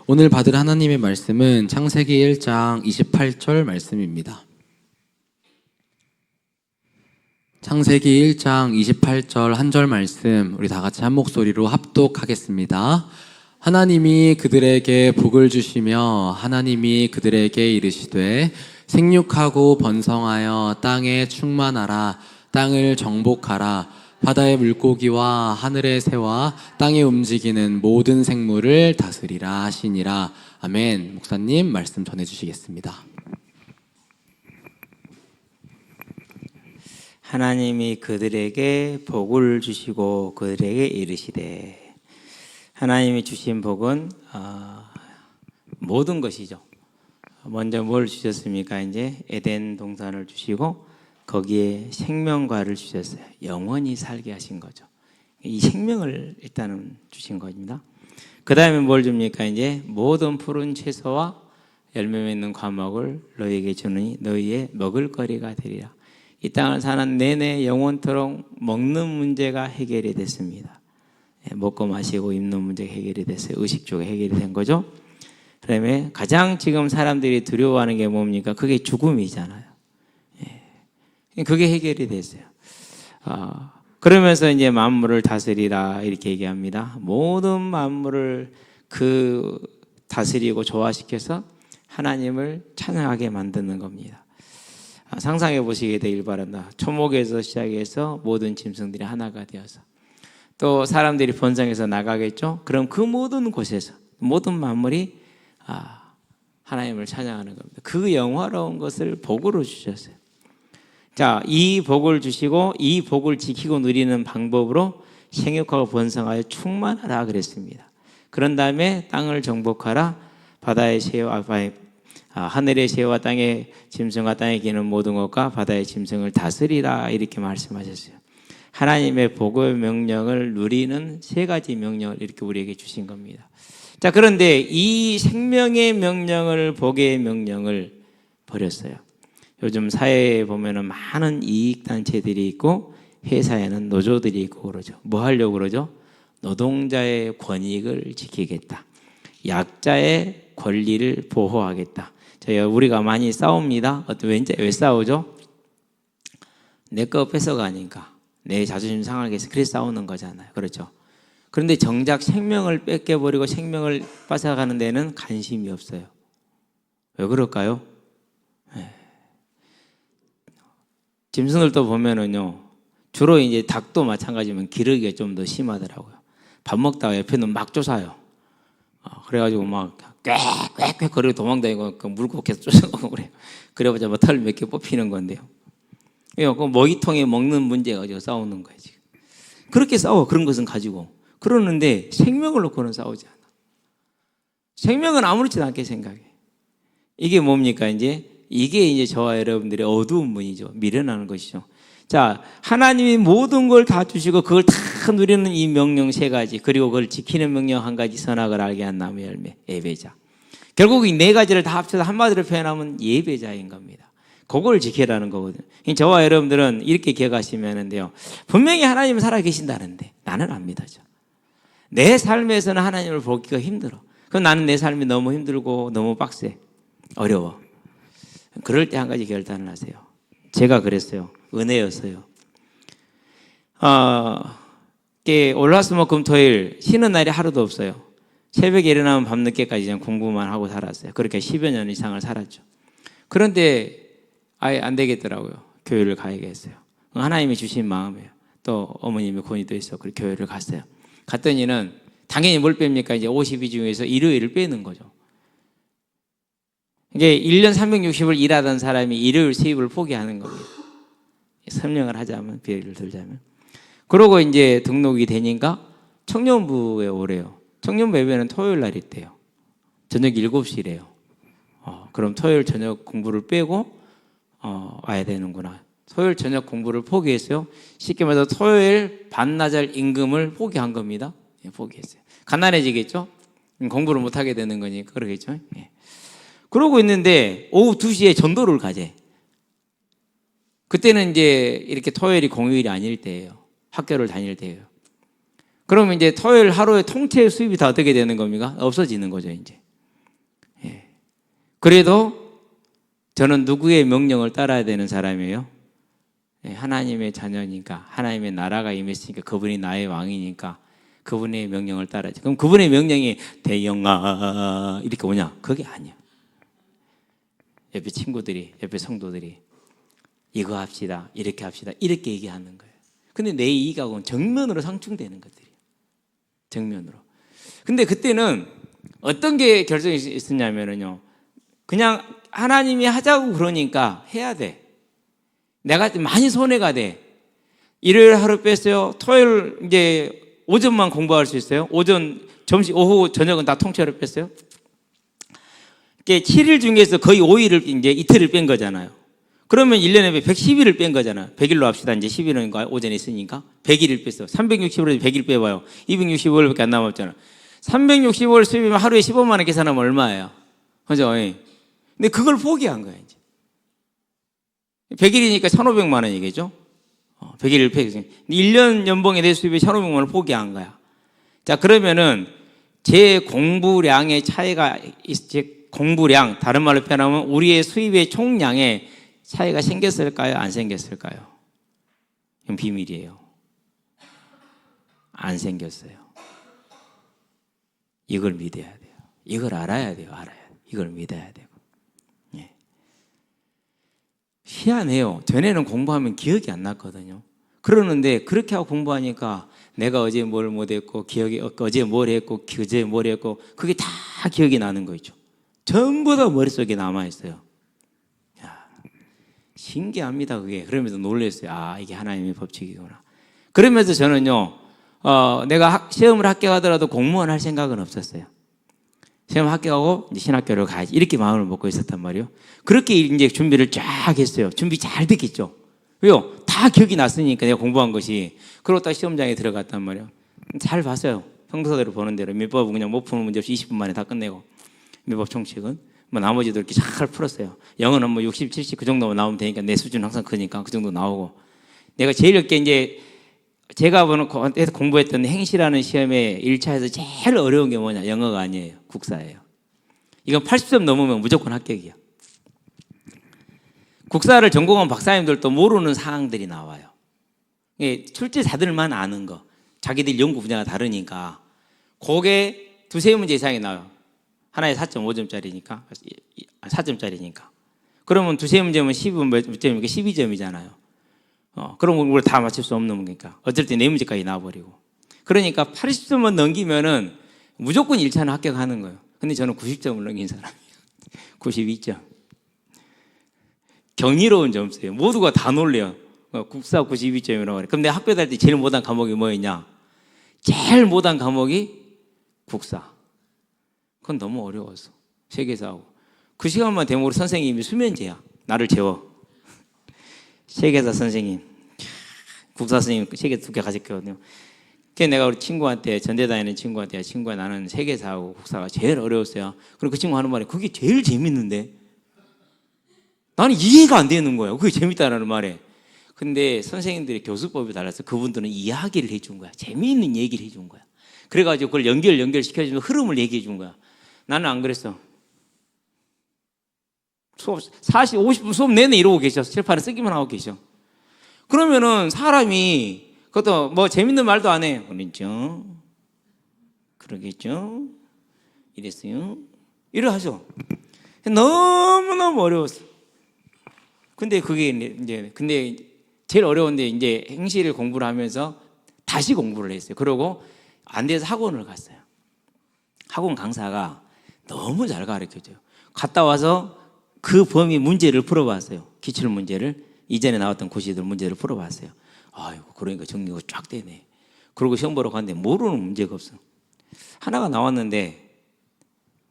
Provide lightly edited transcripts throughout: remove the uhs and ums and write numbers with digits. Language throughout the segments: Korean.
오늘 받을 하나님의 말씀은 창세기 1장 28절 말씀입니다. 창세기 1장 28절 한 절 말씀 우리 다 같이 한 목소리로 합독하겠습니다. 하나님이 그들에게 복을 주시며 하나님이 그들에게 이르시되 생육하고 번성하여 땅에 충만하라. 땅을 정복하라. 바다의 물고기와 하늘의 새와 땅에 움직이는 모든 생물을 다스리라 하시니라. 아멘. 목사님 말씀 전해주시겠습니다. 하나님이 그들에게 복을 주시고 그들에게 이르시되, 하나님이 주신 복은 모든 것이죠. 먼저 뭘 주셨습니까? 이제 에덴 동산을 주시고 거기에 생명과를 주셨어요. 영원히 살게 하신 거죠. 이 생명을 일단은 주신 겁니다. 그 다음에 뭘 줍니까? 이제 모든 푸른 채소와 열매 맺는 과목을 너희에게 주느니 너희의 먹을거리가 되리라. 이 땅을 사는 내내 영원토록 먹는 문제가 해결이 됐습니다. 먹고 마시고 입는 문제가 해결이 됐어요. 의식 쪽에 해결이 된 거죠. 그다음에 가장 지금 사람들이 두려워하는 게 뭡니까? 그게 죽음이잖아요. 그게 해결이 됐어요. 그러면서 이제 만물을 다스리라 이렇게 얘기합니다. 모든 만물을 다스리고 조화시켜서 하나님을 찬양하게 만드는 겁니다. 상상해 보시게 되길 바란다. 초목에서 시작해서 모든 짐승들이 하나가 되어서 또 사람들이 번성해서 나가겠죠. 그럼 그 모든 곳에서 모든 만물이 하나님을 찬양하는 겁니다. 그 영화로운 것을 복으로 주셨어요. 자, 이 복을 주시고 이 복을 지키고 누리는 방법으로 생육하고 번성하여 충만하라 그랬습니다. 그런 다음에 땅을 정복하라. 바다의 새와 하늘의 새와 땅의 짐승과 땅에 기는 모든 것과 바다의 짐승을 다스리라 이렇게 말씀하셨어요. 하나님의 복의 명령을 누리는 세 가지 명령을 이렇게 우리에게 주신 겁니다. 자, 그런데 이 생명의 명령을, 복의 명령을 버렸어요. 요즘 사회에 보면은 많은 이익단체들이 있고 회사에는 노조들이 있고 그러죠. 뭐 하려고 그러죠? 노동자의 권익을 지키겠다. 약자의 권리를 보호하겠다. 우리가 많이 싸웁니다. 왜 싸우죠? 내 거 뺏어가니까. 내 자존심 상하게 해서 그래서 싸우는 거잖아요. 그렇죠? 그런데 정작 생명을 뺏겨버리고 생명을 뺏어가는 데는 관심이 없어요. 왜 그럴까요? 짐승들도 보면은요, 주로 이제 닭도 마찬가지면 기르기가 좀 더 심하더라고요. 밥 먹다가 옆에는 막 쫓아요. 그래가지고 막 꽥꽥꽥 거리고 도망다니고 그 물고 계속 쫓아가고 그래요. 그래봤자 뭐 털 몇 개 뽑히는 건데요. 그 먹이통에 먹는 문제 가지고 싸우는 거예요, 지금. 그렇게 싸워, 그런 것은 가지고. 그러는데 생명을 놓고는 싸우지 않아. 생명은 아무렇지도 않게 생각해. 이게 뭡니까, 이게 이제 저와 여러분들의 어두운 문이죠. 미련하는 것이죠. 자, 하나님이 모든 걸 다 주시고 그걸 다 누리는 이 명령 세 가지, 그리고 그걸 지키는 명령 한 가지, 선악을 알게 한 나무의 열매, 예배자. 결국 이 네 가지를 다 합쳐서 한마디로 표현하면 예배자인 겁니다. 그걸 지키라는 거거든요. 저와 여러분들은 이렇게 기억하시면 돼요. 분명히 하나님은 살아계신다는데 나는 안 믿어져. 내 삶에서는 하나님을 보기가 힘들어. 그럼 나는 내 삶이 너무 힘들고 너무 빡세, 어려워. 그럴 때 한 가지 결단을 하세요. 제가 그랬어요. 은혜였어요. 월화수목금토일 쉬는 날이 하루도 없어요. 새벽에 일어나면 밤늦게까지 그냥 공부만 하고 살았어요. 그렇게 10여 년 이상을 살았죠. 그런데 아예 안 되겠더라고요. 교회를 가야겠어요. 하나님이 주신 마음이에요. 또 어머님의 권위도 있어. 그래서 교회를 갔어요. 갔더니는 당연히 뭘 뺍니까? 이제 52 중에서 일요일을 빼는 거죠. 이게 1년 360을 일하던 사람이 일요일 수입을 포기하는 겁니다. 설명을 하자면, 비유를 들자면. 그러고 이제 등록이 되니까 청년부에 오래요. 청년부 예배는 토요일 날 있대요. 저녁 7시래요. 그럼 토요일 저녁 공부를 빼고 와야 되는구나. 토요일 저녁 공부를 포기했어요. 쉽게 말해서 토요일 반나절 임금을 포기한 겁니다. 포기했어요. 가난해지겠죠? 공부를 못하게 되는 거니까 그러겠죠? 그러고 있는데 오후 2시에 전도를 가재. 그때는 이제 이렇게 토요일이 공휴일이 아닐 때예요. 학교를 다닐 때예요. 그러면 이제 토요일 하루에 통째 수입이 다 어떻게 되는 겁니까? 없어지는 거죠, 이제. 그래도 저는 누구의 명령을 따라야 되는 사람이에요? 하나님의 자녀니까, 하나님의 나라가 임했으니까, 그분이 나의 왕이니까 그분의 명령을 따라야지. 그럼 그분의 명령이 대영아 이렇게 오냐? 그게 아니야. 옆에 친구들이, 옆에 성도들이 이거 합시다, 이렇게 합시다, 이렇게 얘기하는 거예요. 근데 내 이익하고는 정면으로 상충되는 것들이에요. 정면으로. 근데 그때는 어떤 게 결정이 있었냐면요, 그냥 하나님이 하자고 그러니까 해야 돼. 내가 많이 손해가 돼. 일요일 하루 뺐어요. 토요일 이제 오전만 공부할 수 있어요. 오전, 점심, 오후, 저녁은 다 통째로 뺐어요. 7일 중에서 거의 5일을 이제 이틀을 뺀 거잖아요. 그러면 1년에 110일을 뺀 거잖아요. 100일로 합시다. 이제 11일은 오전에 있으니까 100일을 뺐어. 365일에 100일 빼봐요. 265일밖에 안 남았잖아. 365일 수입이면 하루에 15만 원 계산하면 얼마예요? 그죠? 근데 그걸 포기한 거야, 이제. 100일이니까 1,500만 원이겠죠? 100일을 포기했어요. 1년 연봉에 내 수입이 1,500만 원을 포기한 거야. 자, 그러면은 제 공부량의 차이가, 제 공부량, 다른 말로 표현하면 우리의 수입의 총량에 차이가 생겼을까요? 안 생겼을까요? 이건 비밀이에요. 안 생겼어요. 이걸 믿어야 돼요. 이걸 알아야 돼요. 알아야 돼요. 이걸 믿어야 되고. 예. 희한해요. 전에는 공부하면 기억이 안 났거든요. 그러는데 그렇게 하고 공부하니까 내가 어제 뭘 못했고, 어제 뭘 했고, 그제 뭘 했고, 그게 다 기억이 나는 거 있죠. 전부 다 머릿속에 남아있어요. 야, 신기합니다, 그게. 그러면서 놀랐어요. 아, 이게 하나님의 법칙이구나. 그러면서 저는요, 내가 시험을 합격하더라도 공무원 할 생각은 없었어요. 시험 합격하고 이제 신학교를 가야지, 이렇게 마음을 먹고 있었단 말이에요. 그렇게 이제 준비를 쫙 했어요. 준비 잘 됐겠죠. 왜요? 다 기억이 났으니까, 내가 공부한 것이. 그러고 딱 시험장에 들어갔단 말이에요. 잘 봤어요. 평소대로 보는 대로. 민법은 그냥 못 푸는 문제 없이 20분 만에 다 끝내고, 민법 총칙은 뭐 나머지도 이렇게 잘 풀었어요. 영어는 뭐 60, 70 그 정도만 나오면 되니까, 내 수준 항상 크니까 그 정도 나오고. 내가 제일 어렵게 이제 제가 공부했던 행시라는 시험에 1차에서 제일 어려운 게 뭐냐? 영어가 아니에요. 국사예요. 이건 80점 넘으면 무조건 합격이야. 국사를 전공한 박사님들도 모르는 사항들이 나와요. 출제자들만 아는 거. 자기들 연구 분야가 다르니까. 그게 두세 문제 이상이 나와요. 하나에 4.5점짜리니까. 4점짜리니까. 그러면 두세 문제면 10은 몇 점이니까 12점이잖아요. 그럼 우리 다 맞출 수 없는 거니까. 어쩔 때 4문제까지 나와버리고. 그러니까 80점만 넘기면은 무조건 1차는 합격하는 거예요. 근데 저는 90점을 넘긴 사람이에요. 92점. 경이로운 점수예요. 모두가 다 놀래요. 국사 92점이라고 그래. 그럼 내가 학교 다닐 때 제일 못한 과목이 뭐였냐? 제일 못한 과목이 국사. 그건 너무 어려웠어. 세계사하고. 그 시간만 되면 우리 선생님이 수면제야. 나를 재워. 세계사 선생님, 국사 선생님 세계 2개 가르쳤거든요. 그래서 내가 우리 친구한테, 전대 다니는 친구한테, 친구야, 나는 세계사하고 국사가 제일 어려웠어요. 그럼 그 친구 하는 말이, 그게 제일 재밌는데? 나는 이해가 안 되는 거예요. 그게 재밌다라는 말에. 근데 선생님들의 교수법이 달라서 그분들은 이야기를 해준 거야. 재미있는 얘기를 해준 거야. 그래가지고 그걸 연결시켜주면 흐름을 얘기해 준 거야. 나는 안 그랬어. 수업 40, 50분 수업 내내 이러고 계셔. 칠판에 쓰기만 하고 계셔. 그러면은 사람이 그것도 뭐 재밌는 말도 안 해. 그랬죠? 그러겠죠? 이랬어요? 이래 하죠. 너무너무 어려웠어. 근데 그게 이제, 근데 제일 어려운데 이제 행시를 공부를 하면서 다시 공부를 했어요. 그러고 안 돼서 학원을 갔어요. 학원 강사가 너무 잘 가르쳐줘요. 갔다 와서 그 범위 문제를 풀어봤어요. 기출 문제를. 이전에 나왔던 고시들 문제를 풀어봤어요. 아이고, 그러니까 정리가 쫙 되네. 그리고 시험 보러 갔는데 모르는 문제가 없어. 하나가 나왔는데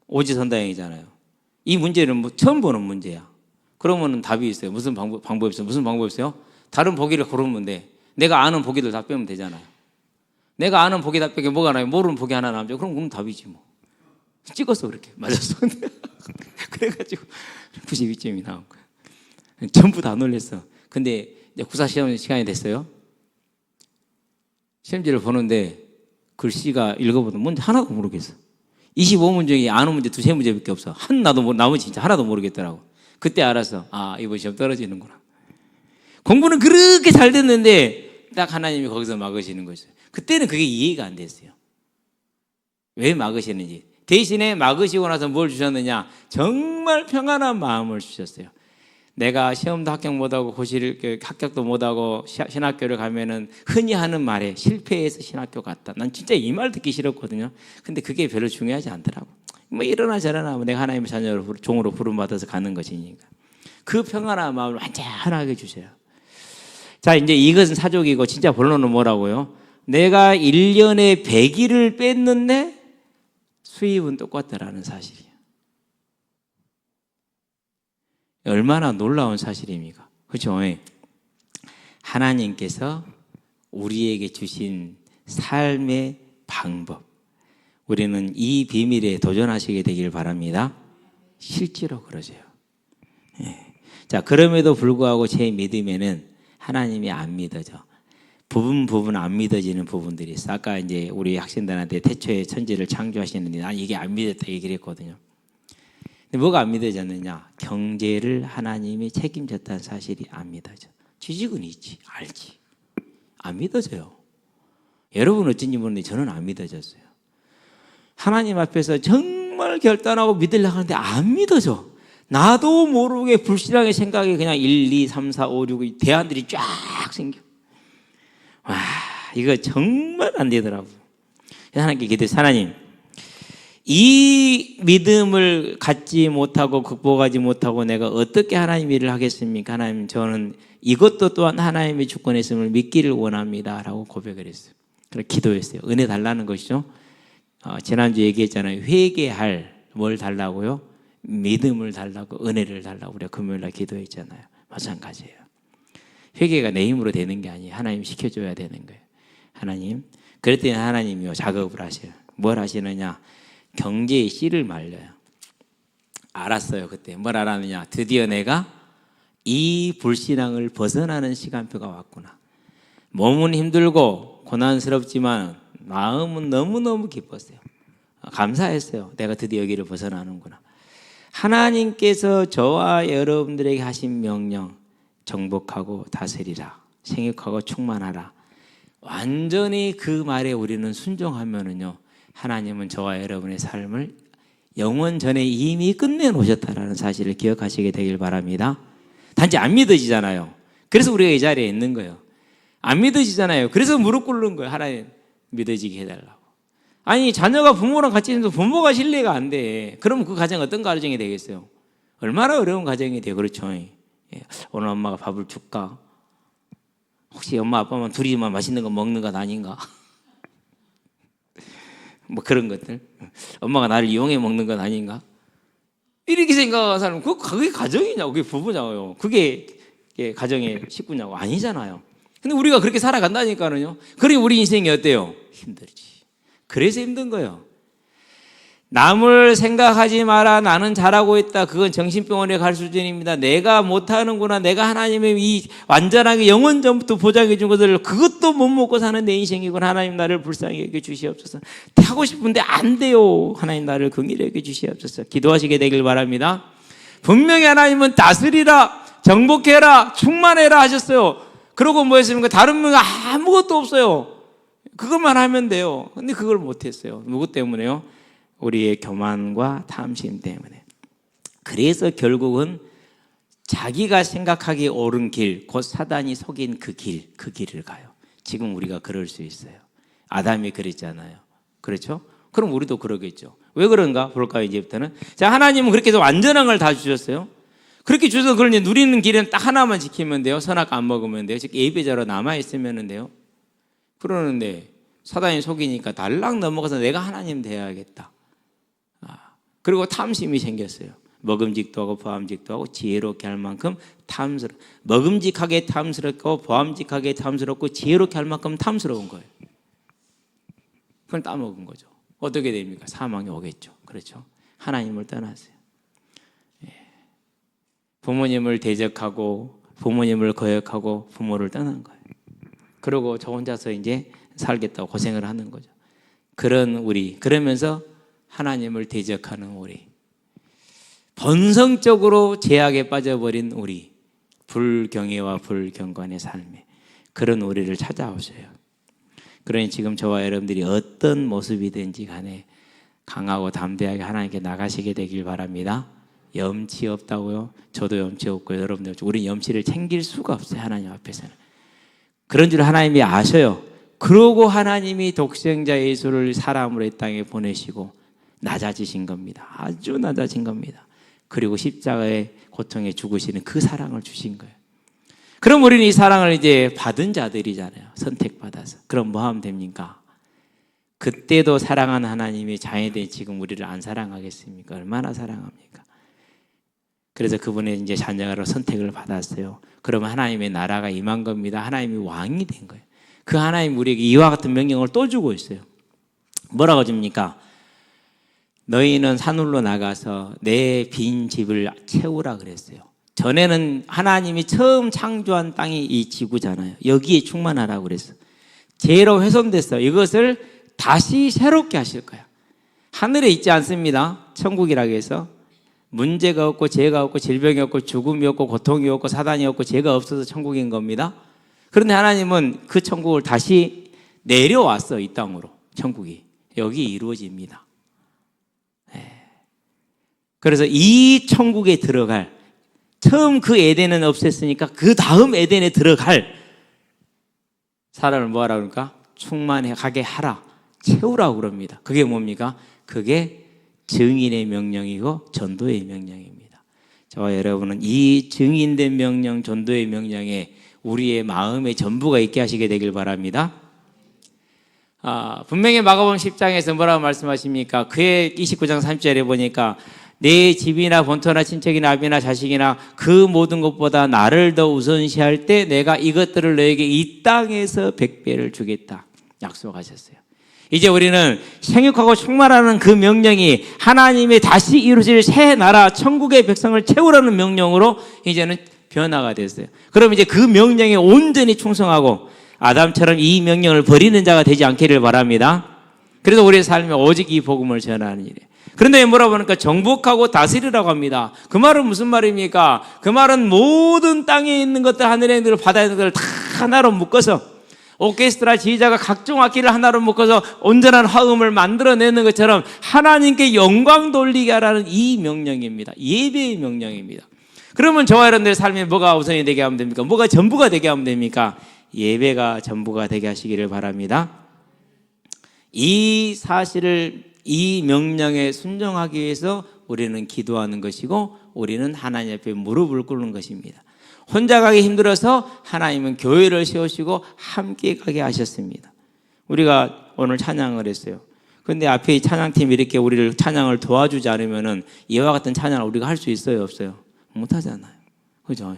오지선다형이잖아요. 이 문제는 뭐 처음 보는 문제야. 그러면은 답이 있어요. 무슨 방법이 있어요? 무슨 방법이 있어요? 다른 보기를 고르면 돼. 내가 아는 보기들 다 빼면 되잖아요. 내가 아는 보기 다 빼게 뭐가 나요? 모르는 보기 하나 남죠. 그럼 답이지 뭐. 찍었어, 그렇게. 맞았어. 그래가지고 92점이 나온 거야. 전부 다 놀랬어. 근데 이제 국사 시험 시간이 됐어요. 시험지를 보는데 글씨가 읽어보던 뭔지 하나도 모르겠어. 25문 중에 아는 문제 두세 문제밖에 없어. 나머지 진짜 하나도 모르겠더라고. 그때 알았어. 아, 이번 시험 떨어지는구나. 공부는 그렇게 잘 됐는데 딱 하나님이 거기서 막으시는 거죠. 그때는 그게 이해가 안 됐어요. 왜 막으시는지. 대신에 막으시고 나서 뭘 주셨느냐? 정말 평안한 마음을 주셨어요. 내가 시험도 합격 못하고 합격도 못하고 신학교를 가면은 흔히 하는 말에 실패해서 신학교 갔다. 난 진짜 이 말 듣기 싫었거든요. 근데 그게 별로 중요하지 않더라고. 뭐 이러나 저러나 내가 하나님의 자녀로 종으로 부름받아서 가는 것이니까. 그 평안한 마음을 완전하게 주셔요. 자, 이제 이것은 사족이고 진짜 본론은 뭐라고요? 내가 1년에 100일을 뺐는데 수입은 똑같다라는 사실이에요. 얼마나 놀라운 사실입니까? 그렇죠? 하나님께서 우리에게 주신 삶의 방법, 우리는 이 비밀에 도전하시게 되길 바랍니다. 실제로 그러세요. 자, 그럼에도 불구하고 제 믿음에는 하나님이 안 믿어져. 부분 안 믿어지는 부분들이 있어. 아까 이제 우리 학생들한테 태초에 천지를 창조하시는데 난 이게 안 믿었다 얘기를 했거든요. 근데 뭐가 안 믿어졌느냐? 경제를 하나님이 책임졌다는 사실이 안 믿어져. 지식은 있지, 알지. 안 믿어져요. 여러분 어쩐지 모르는데 저는 안 믿어졌어요. 하나님 앞에서 정말 결단하고 믿으려고 하는데 안 믿어져. 나도 모르게 불신앙의 생각이 그냥 1, 2, 3, 4, 5, 6 대안들이 쫙 생겨. 와, 이거 정말 안 되더라고요. 하나님께 기도해서 하나님, 이 믿음을 갖지 못하고 극복하지 못하고 내가 어떻게 하나님 일을 하겠습니까? 하나님, 저는 이것도 또한 하나님의 주권에 있음을 믿기를 원합니다 라고 고백을 했어요. 그래서 기도했어요. 은혜 달라는 것이죠. 지난주 얘기했잖아요. 회개할 뭘 달라고요? 믿음을 달라고, 은혜를 달라고 우리가 금요일날 기도했잖아요. 마찬가지예요. 회개가 내 힘으로 되는 게 아니에요. 하나님 시켜줘야 되는 거예요. 하나님, 그랬더니 하나님이요 작업을 하셔요. 뭘 하시느냐? 경제의 씨를 말려요. 알았어요. 그때 뭘 알았느냐? 드디어 내가 이 불신앙을 벗어나는 시간표가 왔구나. 몸은 힘들고 고난스럽지만 마음은 너무너무 기뻤어요. 감사했어요. 내가 드디어 여기를 벗어나는구나. 하나님께서 저와 여러분들에게 하신 명령, 정복하고 다스리라, 생육하고 충만하라. 완전히 그 말에 우리는 순종하면은요, 하나님은 저와 여러분의 삶을 영원 전에 이미 끝내놓으셨다는 사실을 기억하시게 되길 바랍니다. 단지 안 믿어지잖아요. 그래서 우리가 이 자리에 있는 거예요. 안 믿어지잖아요. 그래서 무릎 꿇는 거예요. 하나님 믿어지게 해달라고. 아니, 자녀가 부모랑 같이 있는데 부모가 신뢰가 안 돼. 그러면 그 가정 어떤 가정이 되겠어요? 얼마나 어려운 가정이 돼요. 그렇죠? 오늘 엄마가 밥을 줄까? 혹시 엄마 아빠만 둘이만 맛있는 거 먹는 건 아닌가? 뭐 그런 것들. 엄마가 나를 이용해 먹는 건 아닌가? 이렇게 생각하는 사람은 그게 가정이냐고, 그게 부부냐고요. 그게 가정의 식구냐고. 아니잖아요. 근데 우리가 그렇게 살아간다니까는요. 그러니 우리 인생이 어때요? 힘들지. 그래서 힘든 거예요. 남을 생각하지 마라. 나는 잘하고 있다. 그건 정신병원에 갈 수준입니다. 내가 못하는구나. 내가 하나님의 이 완전하게 영원 전부터 보장해 준 것을 그것도 못 먹고 사는 내 인생이구나. 하나님 나를 불쌍히 여겨 주시옵소서. 하고 싶은데 안 돼요. 하나님 나를 긍휼히 여겨 주시옵소서. 기도하시게 되길 바랍니다. 분명히 하나님은 다스리라, 정복해라, 충만해라 하셨어요. 그러고 뭐 했습니까? 다른 분 아무것도 없어요. 그것만 하면 돼요. 근데 그걸 못했어요. 누구 때문에요? 우리의 교만과 탐심 때문에. 그래서 결국은 자기가 생각하기에 옳은 길, 곧 사단이 속인 그 길을 가요. 지금 우리가 그럴 수 있어요. 아담이 그랬잖아요. 그렇죠? 그럼 우리도 그러겠죠. 왜 그런가? 볼까요, 이제부터는? 자, 하나님은 그렇게 해서 완전한 걸 다 주셨어요. 그렇게 주셔서 그걸 이제 누리는 길은 딱 하나만 지키면 돼요. 선악 안 먹으면 돼요. 즉 예배자로 남아있으면 돼요. 그러는데 사단이 속이니까 달랑 넘어가서 내가 하나님 되어야겠다. 그리고 탐심이 생겼어요. 먹음직도 하고 보암직도 하고 지혜롭게 할 만큼 먹음직하게 탐스럽고 보암직하게 탐스럽고 지혜롭게 할 만큼 탐스러운 거예요. 그걸 따먹은 거죠. 어떻게 됩니까? 사망이 오겠죠. 그렇죠? 하나님을 떠났어요. 부모님을 대적하고 부모님을 거역하고 부모를 떠난 거예요. 그리고 저 혼자서 이제 살겠다고 고생을 하는 거죠. 그러면서 하나님을 대적하는 우리, 본성적으로 죄악에 빠져버린 우리, 불경외와 불경건의 삶에 그런 우리를 찾아오셔요. 그러니 지금 저와 여러분들이 어떤 모습이든지 간에 강하고 담대하게 하나님께 나가시게 되길 바랍니다. 염치 없다고요? 저도 염치 없고 여러분들, 우리는 염치를 챙길 수가 없어요. 하나님 앞에서는. 그런 줄 하나님이 아셔요. 그러고 하나님이 독생자 예수를 사람으로 이 땅에 보내시고 낮아지신 겁니다. 아주 낮아진 겁니다. 그리고 십자가의 고통에 죽으시는 그 사랑을 주신 거예요. 그럼 우리는 이 사랑을 이제 받은 자들이잖아요. 선택받아서. 그럼 뭐 하면 됩니까? 그때도 사랑하는 하나님이 자녀들이 지금 우리를 안 사랑하겠습니까? 얼마나 사랑합니까? 그래서 그분의 이제 자녀로 선택을 받았어요. 그러면 하나님의 나라가 임한 겁니다. 하나님이 왕이 된 거예요. 그 하나님 우리에게 이와 같은 명령을 또 주고 있어요. 뭐라고 줍니까? 너희는 산울로 나가서 내 빈 집을 채우라 그랬어요. 전에는 하나님이 처음 창조한 땅이 이 지구잖아요. 여기에 충만하라고 그랬어요. 죄로 훼손됐어요. 이것을 다시 새롭게 하실 거야. 하늘에 있지 않습니다. 천국이라고 해서 문제가 없고 죄가 없고 질병이 없고 죽음이 없고 고통이 없고 사단이 없고 죄가 없어서 천국인 겁니다. 그런데 하나님은 그 천국을 다시 내려왔어. 이 땅으로. 천국이 여기 이루어집니다. 그래서 이 천국에 들어갈, 처음 그 에덴은 없앴으니까 그 다음 에덴에 들어갈 사람을 뭐하라 그러니까? 충만하게 하라, 채우라고 그럽니다. 그게 뭡니까? 그게 증인의 명령이고 전도의 명령입니다. 저와 여러분은 이 증인된 명령, 전도의 명령에 우리의 마음의 전부가 있게 하시게 되길 바랍니다. 분명히 마가복음 10장에서 뭐라고 말씀하십니까? 그의 29장 30절에 보니까 내 집이나 본토나 친척이나 아비나 자식이나 그 모든 것보다 나를 더 우선시할 때 내가 이것들을 너에게 이 땅에서 100배를 주겠다 약속하셨어요. 이제 우리는 생육하고 충만하는 그 명령이 하나님의 다시 이루어질 새 나라 천국의 백성을 채우라는 명령으로 이제는 변화가 됐어요. 그럼 이제 그 명령에 온전히 충성하고 아담처럼 이 명령을 버리는 자가 되지 않기를 바랍니다. 그래서 우리의 삶이 오직 이 복음을 전하는 일이에요. 그런데 뭐라고 하니까 정복하고 다스리라고 합니다. 그 말은 무슨 말입니까? 그 말은 모든 땅에 있는 것들, 하늘에 있는 것들, 바다에 있는 것들 다 하나로 묶어서 오케스트라 지휘자가 각종 악기를 하나로 묶어서 온전한 화음을 만들어내는 것처럼 하나님께 영광 돌리게 하라는 이 명령입니다. 예배의 명령입니다. 그러면 저와 여러분들의 삶에 뭐가 우선이 되게 하면 됩니까? 뭐가 전부가 되게 하면 됩니까? 예배가 전부가 되게 하시기를 바랍니다. 이 사실을, 이 명령에 순종하기 위해서 우리는 기도하는 것이고 우리는 하나님 앞에 무릎을 꿇는 것입니다. 혼자 가기 힘들어서 하나님은 교회를 세우시고 함께 가게 하셨습니다. 우리가 오늘 찬양을 했어요. 그런데 앞에 이 찬양팀이 이렇게 우리를 찬양을 도와주지 않으면은 이와 같은 찬양을 우리가 할 수 있어요, 없어요? 못하잖아요. 그죠?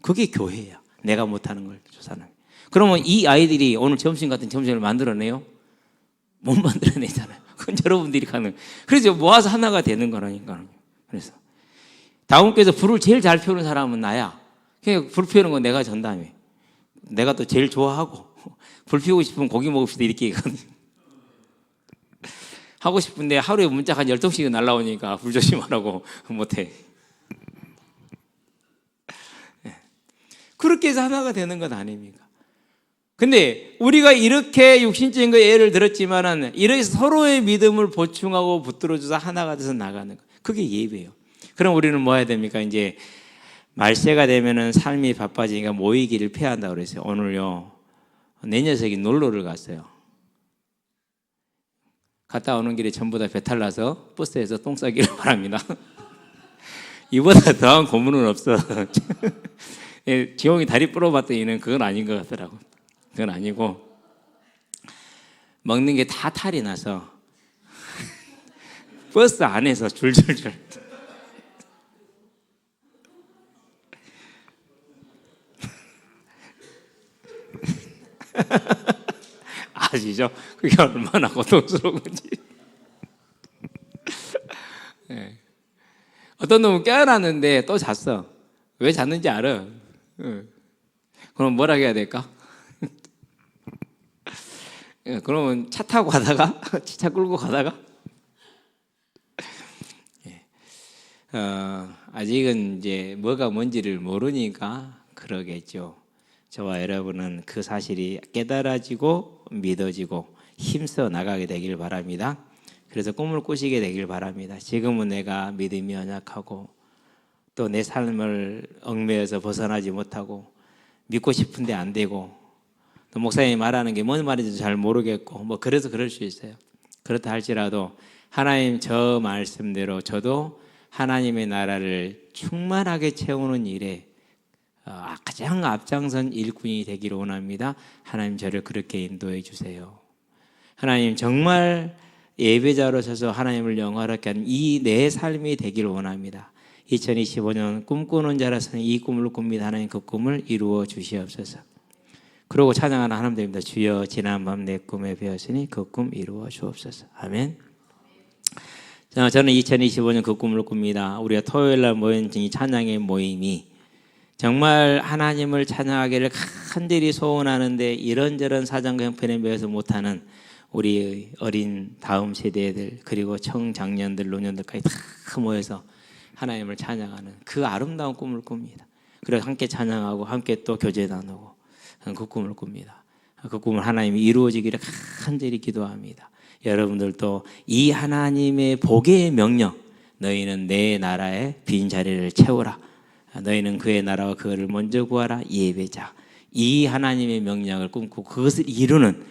그게 교회야. 내가 못하는 걸 저 사람이. 그러면 이 아이들이 오늘 점심 같은 점심을 만들어내요? 못 만들어내잖아요. 그건 여러분들이 가능. 그래서 모아서 하나가 되는 거라니까요. 그래서 다음 교회에서 불을 제일 잘 피우는 사람은 나야. 그냥 불 피우는 건 내가 전담해. 내가 또 제일 좋아하고 불 피우고 싶으면 고기 먹읍시다 이렇게 얘기하거든요. 하고 싶은데 하루에 문자가 한 10통씩은 날라오니까 불 조심하라고 못해. 그렇게 해서 하나가 되는 건 아닙니까? 근데 우리가 이렇게 육신적인 거에 예를 들었지만은 이렇게 서로의 믿음을 보충하고 붙들어줘서 하나가 돼서 나가는 거. 그게 예배예요. 그럼 우리는 뭐 해야 됩니까? 이제 말세가 되면은 삶이 바빠지니까 모이기를 피한다고 그랬어요. 오늘요, 내 녀석이 놀러를 갔어요. 갔다 오는 길에 전부 다 배탈 나서 버스에서 똥 싸기를 바랍니다. 이보다 더한 고문은 없어. 지용이 다리 부러봤더니는 그건 아닌 것 같더라고. 그건 아니고 먹는 게 다 탈이 나서 버스 안에서 줄줄줄. 아시죠? 그게 얼마나 고통스러운 건지. 네. 어떤 놈은 깨어났는데 또 잤어. 왜 잤는지 알아. 그럼 뭐라 해야 될까? 그러면 차 타고 가다가 차 끌고 가다가 아직은 이제 뭐가 뭔지를 모르니까 그러겠죠. 저와 여러분은 그 사실이 깨달아지고 믿어지고 힘써 나가게 되길 바랍니다. 그래서 꿈을 꾸시게 되길 바랍니다. 지금은 내가 믿음이 연약하고 또 내 삶을 얽매여서 벗어나지 못하고 믿고 싶은데 안 되고 또 목사님이 말하는 게 뭔 말인지 잘 모르겠고 뭐 그래서 그럴 수 있어요. 그렇다 할지라도 하나님 저 말씀대로 저도 하나님의 나라를 충만하게 채우는 일에 가장 앞장선 일꾼이 되기를 원합니다. 하나님 저를 그렇게 인도해 주세요. 하나님 정말 예배자로 서서 하나님을 영화롭게 하는 이 내 삶이 되기를 원합니다. 2025년 꿈꾸는 자라서는 이 꿈을 꿉니다. 하나님 그 꿈을 이루어 주시옵소서. 그러고 찬양하는 하나님 됩니다. 주여 지난밤 내 꿈에 배웠으니 그 꿈 이루어 주옵소서. 아멘. 자, 저는 2025년 그 꿈을 꿉니다. 우리가 토요일 날 모인 이 찬양의 모임이 정말 하나님을 찬양하기를 간절히 소원하는데 이런저런 사정과 형편에 매여서 못하는 우리 어린 다음 세대들 그리고 청장년들 노년들까지 다 모여서 하나님을 찬양하는 그 아름다운 꿈을 꿉니다. 그래서 함께 찬양하고 함께 또 교제 나누고 그 꿈을 꿉니다. 그 꿈을 하나님이 이루어지기를 간절히 기도합니다. 여러분들도 이 하나님의 복의 명령, 너희는 내 나라의 빈자리를 채우라. 너희는 그의 나라와 그를 먼저 구하라. 예배자. 이 하나님의 명령을 꿈꾸고 그것을 이루는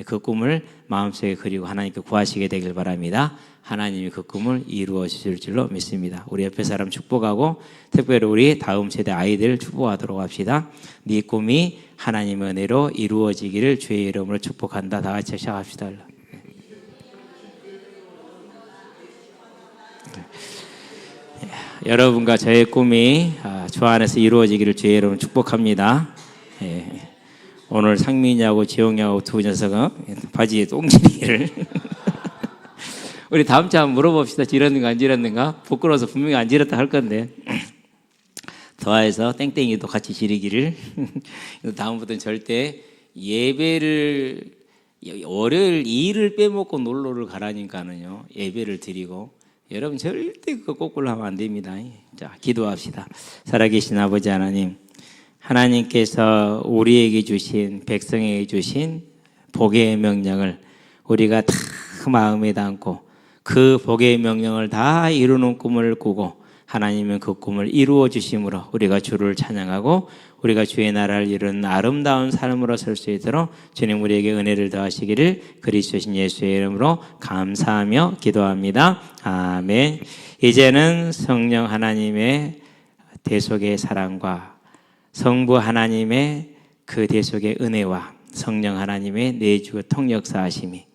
그 꿈을 마음속에 그리고 하나님께 구하시게 되길 바랍니다. 하나님이 그 꿈을 이루어 주실 줄로 믿습니다. 우리 옆에 사람 축복하고 특별히 우리 다음 세대 아이들 축복하도록 합시다. 네 꿈이 하나님의 은혜로 이루어지기를 주의 이름으로 축복한다. 다 같이 시작합시다. 여러분과 저의 꿈이 주 안에서 이루어지기를 주의 이름으로 축복합니다. 오늘 상민이하고 지용이하고 두 녀석은 바지에 똥지리를 우리 다음 주에 한번 물어봅시다. 지렸는가 안 지렸는가? 부끄러워서 분명히 안 지렸다 할 건데 더해서 땡땡이도 같이 지리기를 다음부터는 절대 예배를 월요일 2일을 빼먹고 놀러를 가라니까는요 예배를 드리고 여러분 절대 그거 거꾸로 하면 안 됩니다. 자 기도합시다. 살아계신 아버지 하나님, 하나님께서 우리에게 주신 백성에게 주신 복의 명령을 우리가 다 마음에 담고 그 복의 명령을 다 이루는 꿈을 꾸고 하나님은 그 꿈을 이루어 주심으로 우리가 주를 찬양하고 우리가 주의 나라를 이루는 아름다운 삶으로 설 수 있도록 주님 우리에게 은혜를 더하시기를 그리스도신 예수의 이름으로 감사하며 기도합니다. 아멘. 이제는 성령 하나님의 대속의 사랑과 성부 하나님의 그 대속의 은혜와 성령 하나님의 내주 통역사하심이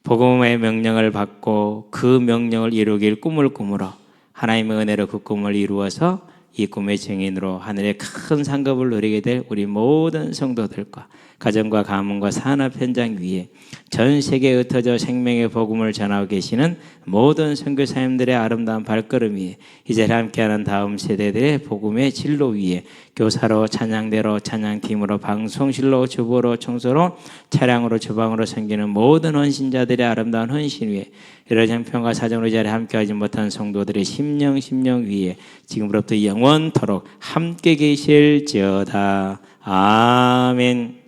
복음의 명령을 받고 그 명령을 이루길 꿈을 꾸므로 하나님의 은혜로 그 꿈을 이루어서 이 꿈의 증인으로 하늘의 큰 상급을 누리게 될 우리 모든 성도들과 가정과 가문과 산업 현장 위에 전 세계에 흩어져 생명의 복음을 전하고 계시는 모든 선교사님들의 아름다운 발걸음 위에 이 자리에 함께하는 다음 세대들의 복음의 진로 위에 교사로 찬양대로 찬양팀으로 방송실로 주보로 청소로 차량으로 주방으로 섬기는 모든 헌신자들의 아름다운 헌신 위에 여러 형편과 사정으로 이 자리에 함께하지 못한 성도들의 심령 위에 지금부터 영원토록 함께 계실지어다. 아멘.